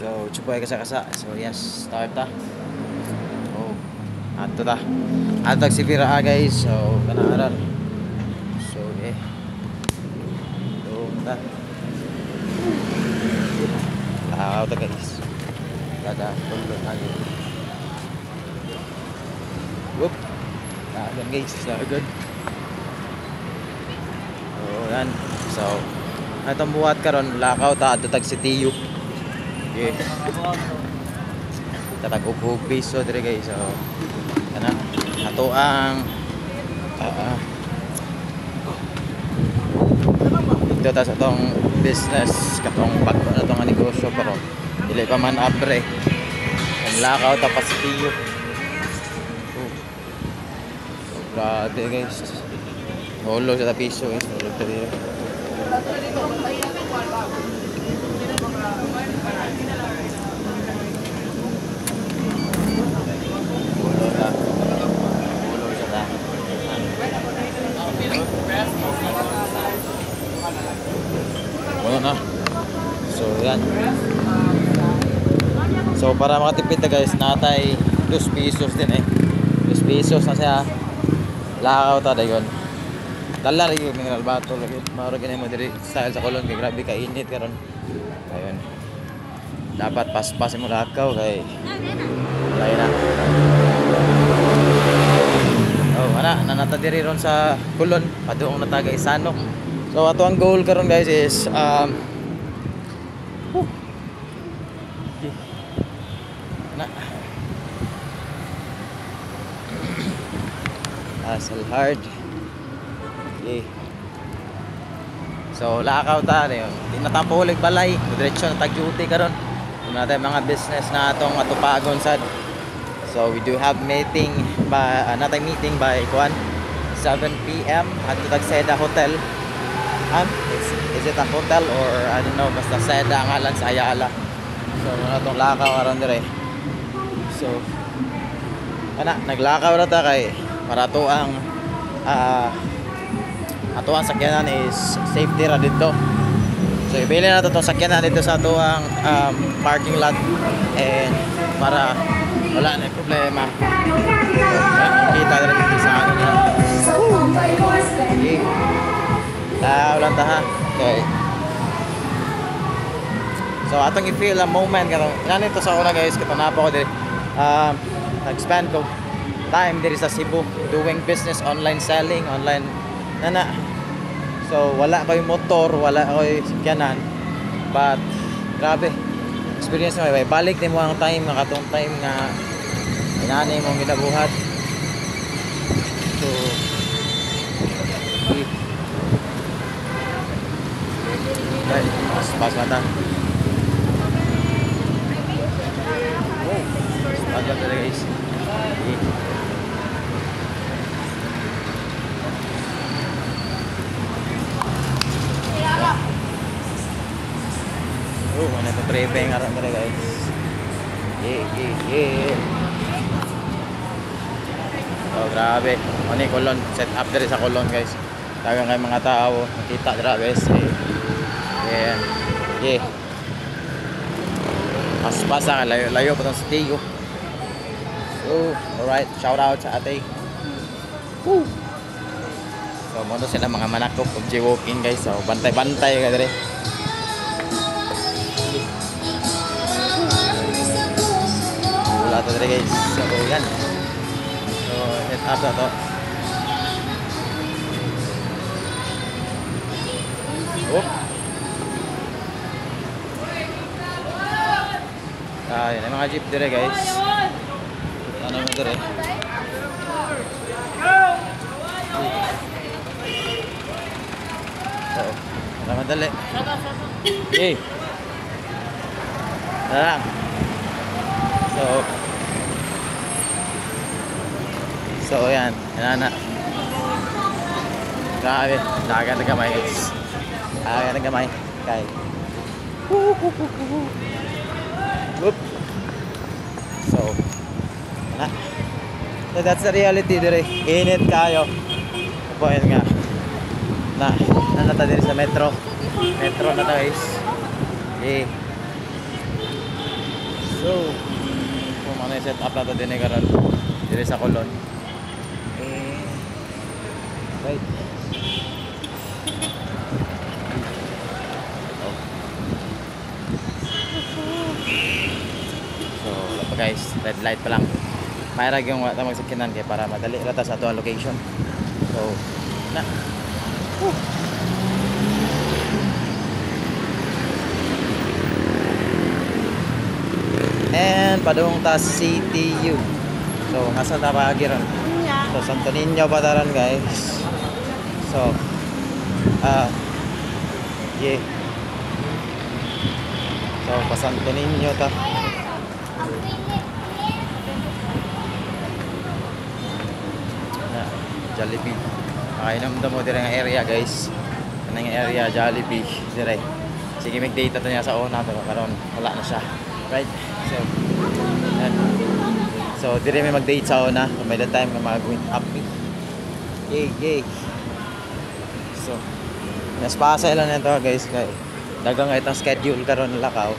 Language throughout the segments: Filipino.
So, chupoy kasa-kasa. So, yes, start ta. Oh, ato ta. Atag si Pira guys. So, kanaaral. So, so, ta. Lakaw ta guys. Kada tulo lagi. Whoop. Lagan guys, lagan. So, yan. So, atong buhat karon lakaw ta ato tag si Tiyo. Okay. Tatag-ug piso dire guys. So, kana ato ang ito ta sa tong business katong bago na tong negosyo pero dili pa man abre. Ang lakaw ta pa si Tiyo. Grabe guys. Holo sa piso guys. Holo ta dire. Wala na. So yan. So para makatipid na guys, natay 2 pesos din 2 pesos na siya. Lakaw ta dayon. Dala rin yung mineral bottle lagi. Maro gani mo diri style sa kulon kay grabe ka init karon. Ayun. Dapat pas-pas mo lakaw kay lain na. Oh, ana nanata diri ron sa kulon padung natagay Sanok. So ato ang goal karon guys is hustle hard. Okay. So lakaw ta rin. Di na tampo ulit balay. Diretso na tag-duty karon. Kung natin mga business na atong atupagon sad. So we do have meeting by meeting by 7 PM at tag Seda Hotel. Is it a hotel or I don't know, basta Seda ang ngalan sa Ayala. So muna tong lakaw aron dire. So ana naglakaw ra ta kay para to ang ato ang sakyanan is safety ra dito. So ibili na to tong sakyanan dito sa ato ang parking lot and para wala na problema. So, kita rin dito sa ano nila. Okay. Ulan ta ha. Okay. So atong i-feel a moment karon. Inani to sa una guys, katong napo ko diri. Nag-spend ko time diri sa Cebu doing business, online selling, online nana. So wala ko'y motor, wala ko'y sakyanan. But grabe. Experience mo may balik din mo ang time nga katong time nga inani mo ginabuhat. So pas mata. Oh, pas mata guys. Oh, mana to tripping aran dere guys. Oh, grabe. Ano kulon, set up dere sa kulon guys. Dagang kay mga tao, nakita dira guys. Yeah. Pas-pasa layo pa tong Tiyo. So, alright, shout out sa ate. Woo. So, mo sila mga manakop og walking guys. So, bantay-bantay ka dire. Wala to dire guys. So, yan. So, set up na to. Oh. Yan ang mga jeep dire guys. Ano mo dire? So, madali. Okay. Lang. So yan, na. Grabe, dagat na gamay guys. Dagat na gamay. Kay. Whoop. So, so that's the reality dire. Init kayo. Apoy nga. Nata dire sa metro. Metro na to guys. Okay. So, kung ano yung set up na ito din eh karon dito sa Colon. Right. So, wala pa guys, red light pa lang. Mayroon yung wala magsakinan kaya para madali rata sa ito ang location. So, na. Woo. And padung ta CTU. So, nasa tabagi ron. So, Santo Niño Bataran guys. So, yeah. So, pa Santo Niño ta. Na, Jollibee. Nakainom mo dire nga area guys. Kanang area Jollibee dire. Sige, mag-date to niya sa una pero karon wala na siya. Right? So, yan. So, dire may mag-date sa una. May the time na mag-win up. Yay, yay. So, naspasa lang nito guys. Dagang itong schedule karon lakaw.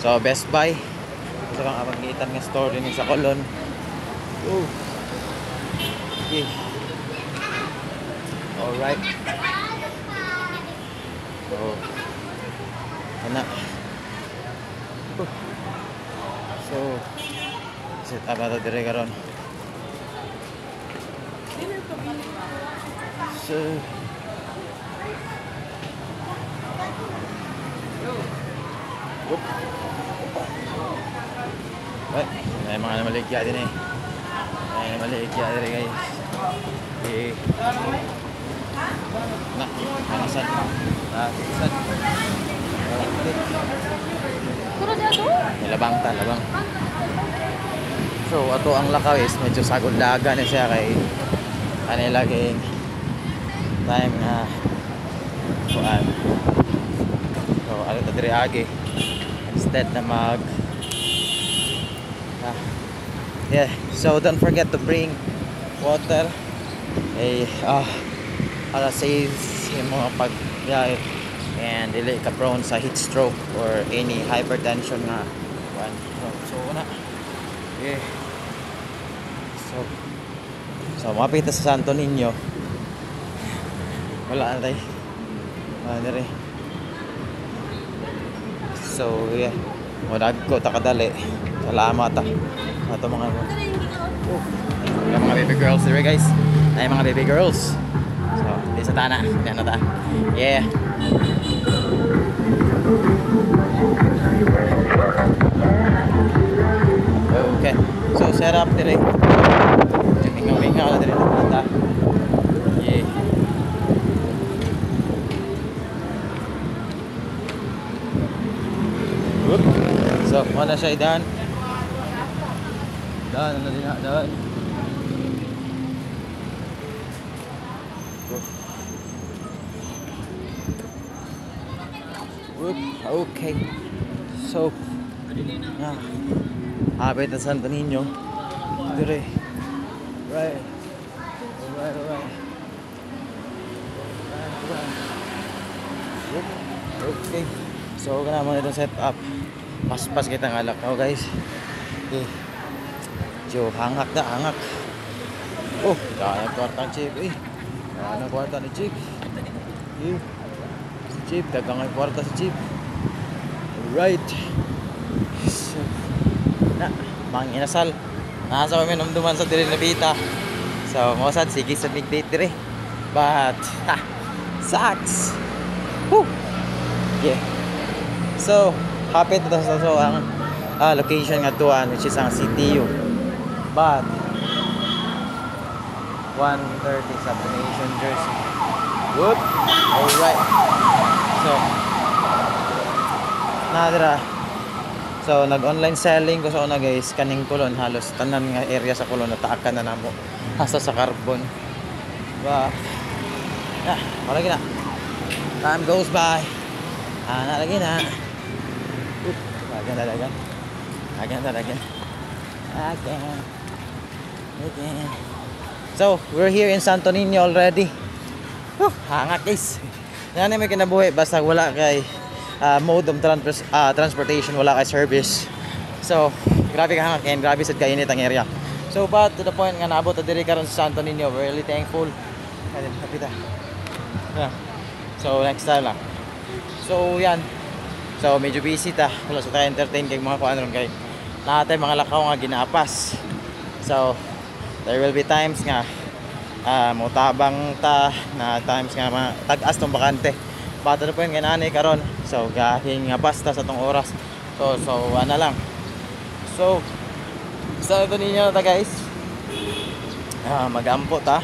So, Best Buy. Gusto kang abangitan ng store din sa Colon. Oh. Okay. Alright. So, ano. So, set up na ito dire karon. So, right, may mga namaligya din eh. May namaligya din guys. Okay. Nak, panasan. Panasan. Labang ta, labang. So, ato ang lakaw is medyo sagod daga na siya kay kanilaging time na kuan. So, ano ito dire agi instead na mag yeah, so don't forget to bring water para save yung mga pagbiyahe and dili ka prone sa heat stroke or any hypertension na kuan. So una yeah. So mapita sa Santo Niño wala na tayo dire. So yeah, wadag ko takadali. Salamat ato mga mga baby girls dire guys. Ay mga baby girls. So di sa tana, yan na ta. Yeah. Okay. So set up dire. Mingaw na dire ta. Yeah. So, mana siya idan? Dan, ano din na, dan. Okay. So, habit na Santo Niño. Dire. Right. Alright. Okay. So, kana mo itong set up. Paspas kita ng alak now guys. Okay. So, hangak. Oh, daan ang kwarta ng Chief daan ang kwarta ni Chief. Okay. Si Chief, dagang ang kwarta si Chief. Alright. So, mga inasal. Nasa kami numduman sa diri na bita. So, mawasad, sige sa big date dire. But, sucks. Woo! Yeah. So, hapit na so ang location nga tuan which is ang CTU. But 1:30 sa Nation Jersey. Whoop. Alright. So nadira. So nag-online selling ko sa una guys kaning Colon halos tanan nga area sa Colon nataakan na namo hasta sa Carbon. Ba. Malagi na. Time goes by. Nalagi na. Again. So, we're here in Santo Niño already. Hangak guys. Yan may kinabuhi basta wala kay mode of transportation, wala kay service. So, grabe ka and grabe sad kainit ang area. So, but to the point nga naabot na diri karon sa Santo Niño, we're really thankful. Ayun, kapita. Yeah. So, next time lang. So, yan. So, medyo busy ta. Wala sa tayo entertain kay mga kuan ron kay naatay mga lakaw nga ginapas. So, there will be times nga mutabang ta na times nga tag-as tong bakante. Bata na po yung ganani karon. So, gahing nga basta sa tong oras. So, ano lang. So, sa ito ninyo ta guys. Mag-ampo ta.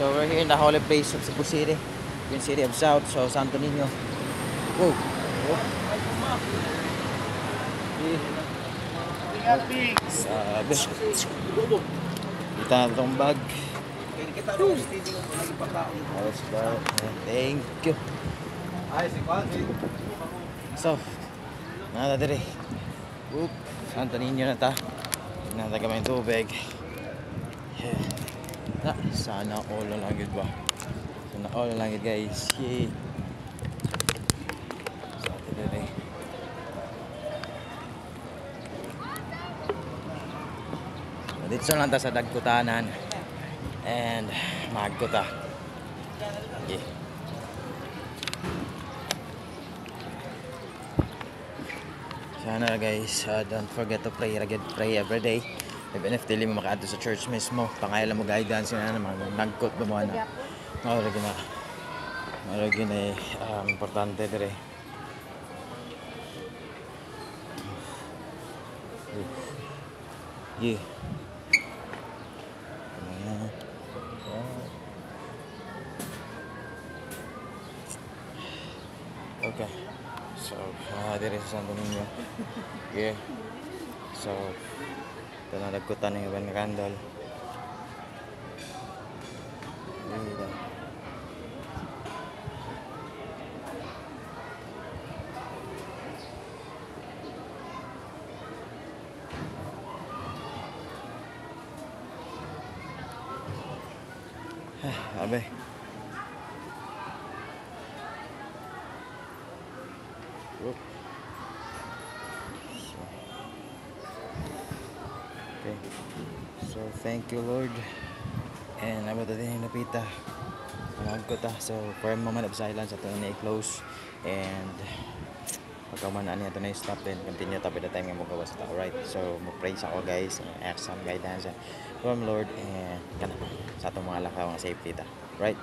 So, we're here in the holy place of Cebu City. Yung City of South. So, Santo Niño. Oh. Sabi. Kita na itong bag. Thank you. So, nada dire. Santo Niño na ta. Nada kami yung tubig. Sana all na lang yun ba? Sana all na lang yun guys. Yay. Santo dire. Dito lang ta sa Dagkutanan. And magkuta. Okay. Sana guys, don't forget to pray every day. Even if dili mo makaadto sa church mismo, pangayala mo guidance na mga nagkot ba mo na. Mao na importante dire. Yeah. Okay. So, dire sa Santo Niño. Yeah. So, ito na nagkutan ng ibang candle. Abe. Okay. So thank you Lord. And about the din napita. Alam ko ta. So for a moment of silence ato na i-close and pagkaman ani ato na i-stop then continue tabi the time nga mo gawas ta. Alright. So mo praise ako guys and ask some guidance from Lord and kana sa atong mga lakaw nga safety ta. Right?